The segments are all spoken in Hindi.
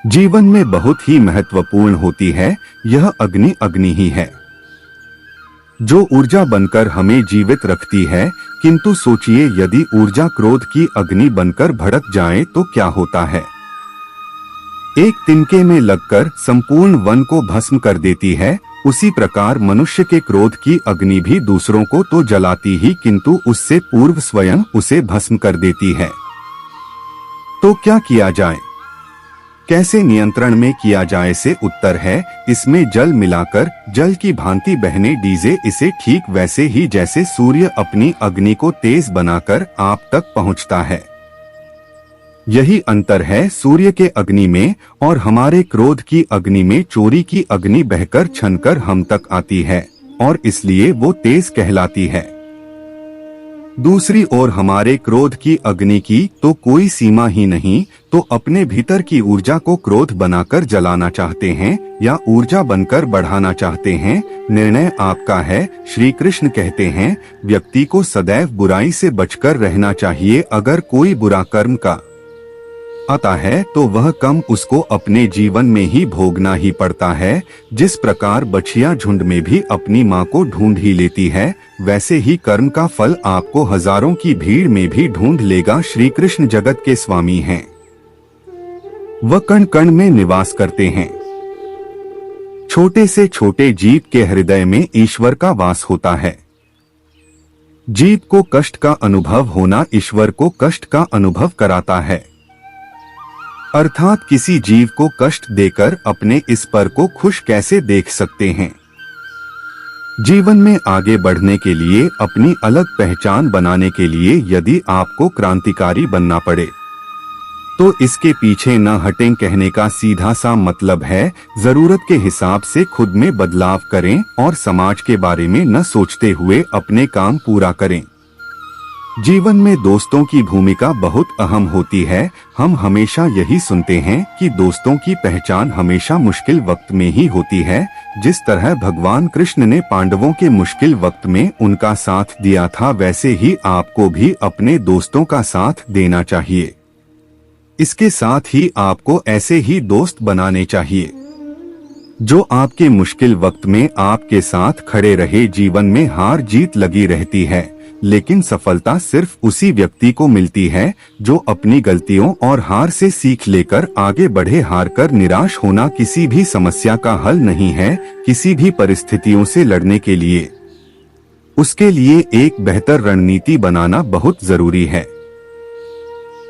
जीवन में बहुत ही महत्वपूर्ण होती है, यह अग्नि अग्नि ही है जो ऊर्जा बनकर हमें जीवित रखती है। किंतु सोचिए, यदि ऊर्जा क्रोध की अग्नि बनकर भड़क जाए तो क्या होता है। एक तिनके में लगकर संपूर्ण वन को भस्म कर देती है। उसी प्रकार मनुष्य के क्रोध की अग्नि भी दूसरों को तो जलाती ही, किंतु उससे पूर्व स्वयं उसे भस्म कर देती है। तो क्या किया जाए, कैसे नियंत्रण में किया जाए से उत्तर है, इसमें जल मिलाकर जल की भांति बहने दीजिए इसे, ठीक वैसे ही जैसे सूर्य अपनी अग्नि को तेज बनाकर आप तक पहुंचता है। यही अंतर है सूर्य के अग्नि में और हमारे क्रोध की अग्नि में। चोरी की अग्नि बहकर छनकर हम तक आती है और इसलिए वो तेज कहलाती है। दूसरी ओर हमारे क्रोध की अग्नि की तो कोई सीमा ही नहीं, तो अपने भीतर की ऊर्जा को क्रोध बनाकर जलाना चाहते हैं या ऊर्जा बनकर बढ़ाना चाहते हैं, निर्णय आपका है। श्री कृष्ण कहते हैं, व्यक्ति को सदैव बुराई से बचकर रहना चाहिए। अगर कोई बुरा कर्म का आता है तो वह कम उसको अपने जीवन में ही भोगना ही पड़ता है। जिस प्रकार बछिया झुंड में भी अपनी माँ को ढूंढ ही लेती है, वैसे ही कर्म का फल आपको हजारों की भीड़ में भी ढूंढ लेगा। श्री कृष्ण जगत के स्वामी हैं, वह कण कण में निवास करते हैं। छोटे से छोटे जीव के हृदय में ईश्वर का वास होता है। जीव को कष्ट का अनुभव होना ईश्वर को कष्ट का अनुभव कराता है। अर्थात किसी जीव को कष्ट देकर अपने इस पर को खुश कैसे देख सकते हैं। जीवन में आगे बढ़ने के लिए, अपनी अलग पहचान बनाने के लिए यदि आपको क्रांतिकारी बनना पड़े तो इसके पीछे न हटें कहने का सीधा सा मतलब है, जरूरत के हिसाब से खुद में बदलाव करें और समाज के बारे में न सोचते हुए अपने काम पूरा करें। जीवन में दोस्तों की भूमिका बहुत अहम होती है। हम हमेशा यही सुनते हैं कि दोस्तों की पहचान हमेशा मुश्किल वक्त में ही होती है। जिस तरह भगवान कृष्ण ने पांडवों के मुश्किल वक्त में उनका साथ दिया था, वैसे ही आपको भी अपने दोस्तों का साथ देना चाहिए। इसके साथ ही आपको ऐसे ही दोस्त बनाने चाहिए जो आपके मुश्किल वक्त में आपके साथ खड़े रहे। जीवन में हार जीत लगी रहती है, लेकिन सफलता सिर्फ उसी व्यक्ति को मिलती है जो अपनी गलतियों और हार से सीख लेकर आगे बढ़े। हार कर निराश होना किसी भी समस्या का हल नहीं है। किसी भी परिस्थितियों से लड़ने के लिए उसके लिए एक बेहतर रणनीति बनाना बहुत जरूरी है।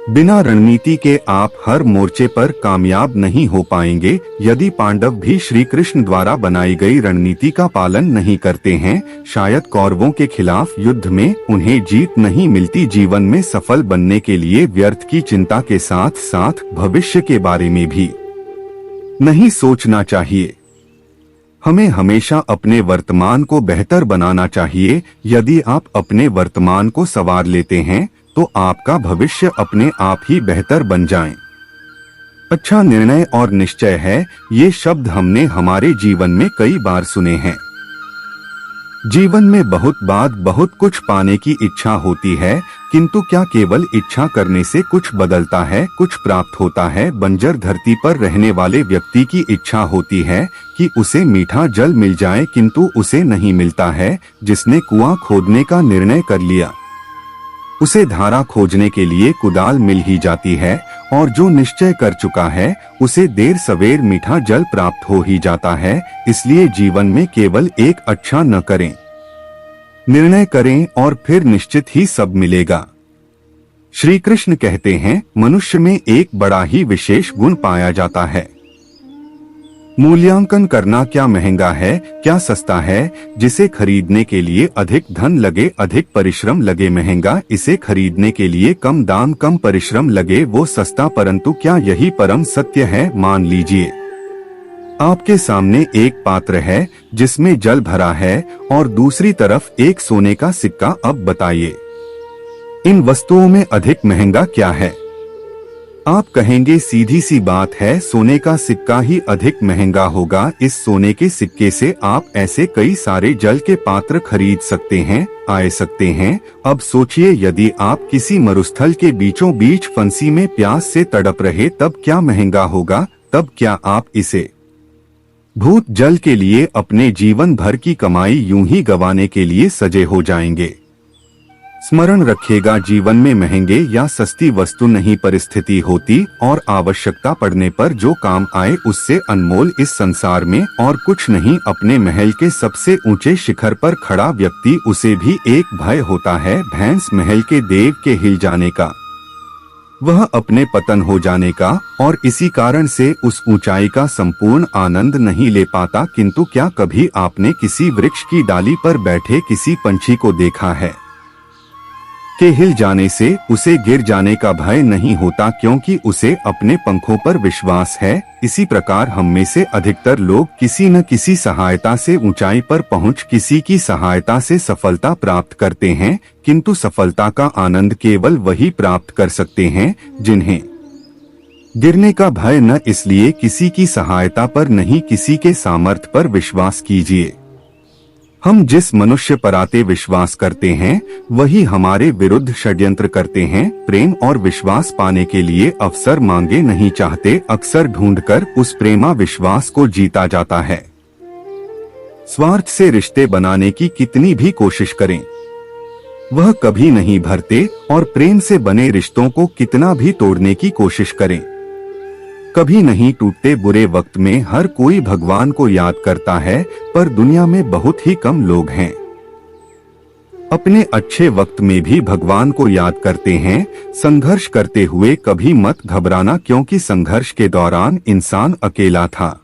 बिना रणनीति के आप हर मोर्चे पर कामयाब नहीं हो पाएंगे। यदि पांडव भी श्री कृष्ण द्वारा बनाई गई रणनीति का पालन नहीं करते हैं, शायद कौरवों के खिलाफ युद्ध में उन्हें जीत नहीं मिलती। जीवन में सफल बनने के लिए व्यर्थ की चिंता के साथ साथ भविष्य के बारे में भी नहीं सोचना चाहिए। हमें हमेशा अपने वर्तमान को बेहतर बनाना चाहिए। यदि आप अपने वर्तमान को संवार लेते हैं तो आपका भविष्य अपने आप ही बेहतर बन जाए। अच्छा निर्णय और निश्चय है, ये शब्द हमने हमारे जीवन में कई बार सुने हैं। जीवन में बहुत कुछ पाने की इच्छा होती है, किंतु क्या केवल इच्छा करने से कुछ बदलता है, कुछ प्राप्त होता है। बंजर धरती पर रहने वाले व्यक्ति की इच्छा होती है कि उसे मीठा जल मिल जाए, किंतु उसे नहीं मिलता है। जिसने कुआं खोदने का निर्णय कर लिया, उसे धारा खोजने के लिए कुदाल मिल ही जाती है, और जो निश्चय कर चुका है उसे देर सवेर मीठा जल प्राप्त हो ही जाता है। इसलिए जीवन में केवल एक अच्छा न करें, निर्णय करें और फिर निश्चित ही सब मिलेगा। श्री कृष्ण कहते हैं, मनुष्य में एक बड़ा ही विशेष गुण पाया जाता है। मूल्यांकन करना, क्या महंगा है क्या सस्ता है। जिसे खरीदने के लिए अधिक धन लगे, अधिक परिश्रम लगे, महंगा। इसे खरीदने के लिए कम दाम कम परिश्रम लगे, वो सस्ता। परंतु क्या यही परम सत्य है। मान लीजिए आपके सामने एक पात्र है जिसमें जल भरा है और दूसरी तरफ एक सोने का सिक्का। अब बताइए, इन वस्तुओं में अधिक महंगा क्या है। आप कहेंगे सीधी सी बात है, सोने का सिक्का ही अधिक महंगा होगा। इस सोने के सिक्के से आप ऐसे कई सारे जल के पात्र खरीद सकते हैं, आए सकते हैं। अब सोचिए, यदि आप किसी मरुस्थल के बीचों बीच फंसी में प्यास से तड़प रहे, तब क्या महंगा होगा। तब क्या आप इसे भूत जल के लिए अपने जीवन भर की कमाई यूं ही गंवाने के लिए सजे हो जाएंगे। स्मरण रखिएगा, जीवन में महंगे या सस्ती वस्तु नहीं परिस्थिति होती और आवश्यकता पड़ने पर जो काम आए उससे अनमोल इस संसार में और कुछ नहीं। अपने महल के सबसे ऊंचे शिखर पर खड़ा व्यक्ति, उसे भी एक भय होता है भैंस महल के देव के हिल जाने का, वह अपने पतन हो जाने का, और इसी कारण से उस ऊंचाई का संपूर्ण आनंद नहीं ले पाता। किंतु क्या कभी आपने किसी वृक्ष की डाली पर बैठे किसी पंछी को देखा है कि हिल जाने से उसे गिर जाने का भय नहीं होता, क्योंकि उसे अपने पंखों पर विश्वास है। इसी प्रकार हम में से अधिकतर लोग किसी न किसी सहायता से ऊंचाई पर पहुंच, किसी की सहायता से सफलता प्राप्त करते हैं, किंतु सफलता का आनंद केवल वही प्राप्त कर सकते हैं जिन्हें गिरने का भय न। इसलिए किसी की सहायता पर नहीं, किसी के सामर्थ्य पर विश्वास कीजिए। हम जिस मनुष्य पर आते विश्वास करते हैं वही हमारे विरुद्ध षड्यंत्र करते हैं। प्रेम और विश्वास पाने के लिए अवसर मांगे नहीं चाहते, अक्सर ढूंढकर उस प्रेमा विश्वास को जीता जाता है। स्वार्थ से रिश्ते बनाने की कितनी भी कोशिश करें वह कभी नहीं भरते, और प्रेम से बने रिश्तों को कितना भी तोड़ने की कोशिश करें कभी नहीं टूटते। बुरे वक्त में हर कोई भगवान को याद करता है, पर दुनिया में बहुत ही कम लोग हैं अपने अच्छे वक्त में भी भगवान को याद करते हैं। संघर्ष करते हुए कभी मत घबराना, क्योंकि संघर्ष के दौरान इंसान अकेला था।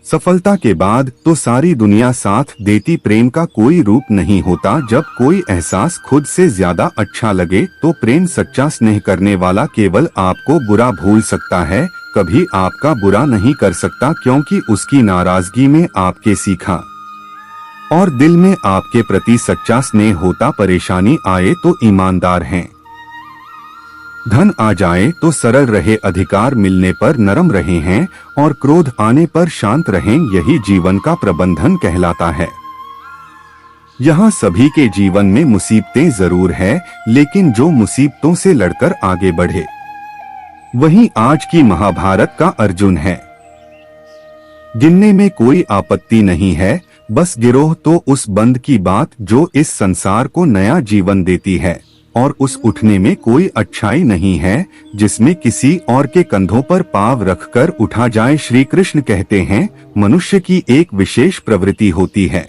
सफलता के बाद तो सारी दुनिया साथ देती। प्रेम का कोई रूप नहीं होता। जब कोई एहसास खुद से ज्यादा अच्छा लगे तो प्रेम सच्चा स्नेह करने वाला केवल आपको बुरा भूल सकता है, कभी आपका बुरा नहीं कर सकता, क्योंकि उसकी नाराजगी में आपके सीखा और दिल में आपके प्रति सच्चा स्नेह होता। परेशानी आए तो ईमानदार हैं, धन आ जाए तो सरल रहे, अधिकार मिलने पर नरम रहे हैं, और क्रोध आने पर शांत रहें। यही जीवन का प्रबंधन कहलाता है। यहाँ सभी के जीवन में मुसीबतें जरूर है, लेकिन जो मुसीबतों से लड़कर आगे बढ़े वही आज की महाभारत का अर्जुन है। गिनने में कोई आपत्ति नहीं है, बस गिरोह तो उस बंद की बात जो इस संसार को नया जीवन देती है, और उस उठने में कोई अच्छाई नहीं है जिसमें किसी और के कंधों पर पाँव रखकर उठा जाए। श्री कृष्ण कहते हैं, मनुष्य की एक विशेष प्रवृत्ति होती है,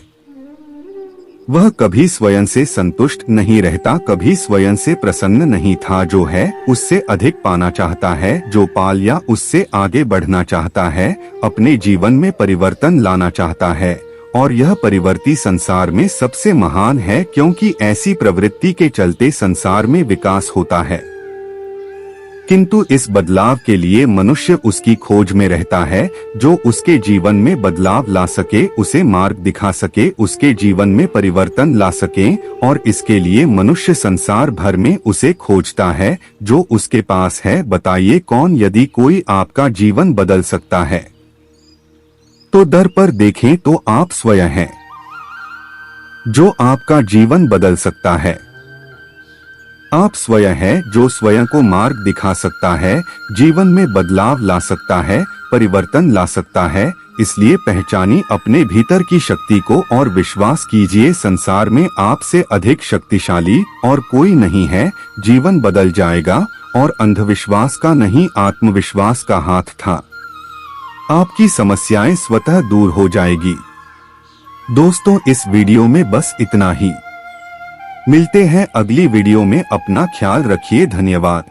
वह कभी स्वयं से संतुष्ट नहीं रहता, कभी स्वयं से प्रसन्न नहीं था। जो है उससे अधिक पाना चाहता है, जो पा लिया उससे आगे बढ़ना चाहता है, अपने जीवन में परिवर्तन लाना चाहता है, और यह परिवर्ती संसार में सबसे महान है, क्योंकि ऐसी प्रवृत्ति के चलते संसार में विकास होता है। किंतु इस बदलाव के लिए मनुष्य उसकी खोज में रहता है, जो उसके जीवन में बदलाव ला सके, उसे मार्ग दिखा सके, उसके जीवन में परिवर्तन ला सके, और इसके लिए मनुष्य संसार भर में उसे खोजता है जो उसके पास है। बताइए कौन? यदि कोई आपका जीवन बदल सकता है तो दर पर देखें तो आप स्वयं हैं जो आपका जीवन बदल सकता है। आप स्वयं हैं जो स्वयं को मार्ग दिखा सकता है, जीवन में बदलाव ला सकता है, परिवर्तन ला सकता है। इसलिए पहचानिए अपने भीतर की शक्ति को और विश्वास कीजिए, संसार में आपसे अधिक शक्तिशाली और कोई नहीं है। जीवन बदल जाएगा, और अंधविश्वास का नहीं आत्मविश्वास का हाथ था। आपकी समस्याएं स्वतः दूर हो जाएगी। दोस्तों, इस वीडियो में बस इतना ही। मिलते हैं अगली वीडियो में। अपना ख्याल रखिए। धन्यवाद।